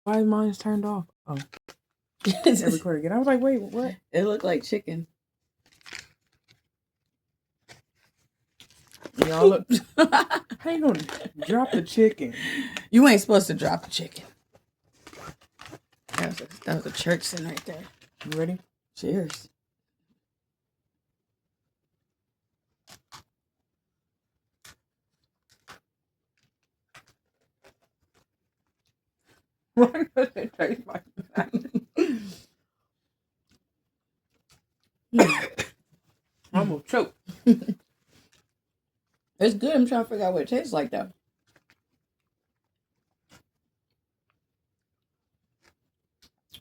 Why is mine turned off? Oh, it recorded again. I was like, wait, what? It looked like chicken. Y'all look. How you gonna drop the chicken? You ain't supposed to drop the chicken. That was a church sin right there. You ready? Cheers. Why does it taste like that? I almost choked. It's good. I'm trying to figure out what it tastes like, though.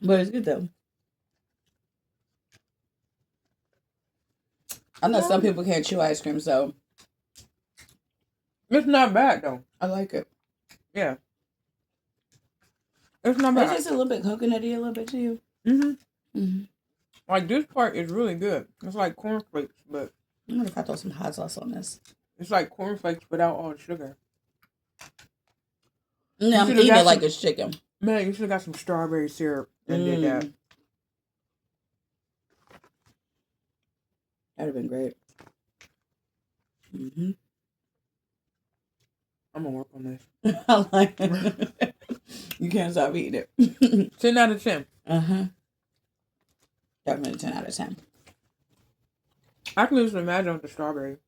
But it's good, though. I know some people can't chew ice cream, so... It's not bad, though. I like it. Yeah. It's not bad. It's just a little bit coconutty, a little bit, too. Like, this part is really good. It's like cornflakes, but... I wonder if I throw some hot sauce on this. It's like cornflakes without all the sugar. No, I'm eating it like it's chicken. Man, you should have got some strawberry syrup and did that. That'd have been great. I'm gonna work on this. I like it. You can't stop eating it. 10 out of 10. Definitely 10 out of 10. I can just imagine with the strawberry.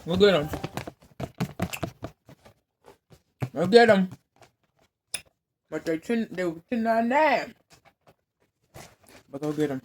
We'll get them. We'll get them. But they were $10.99. But go get them.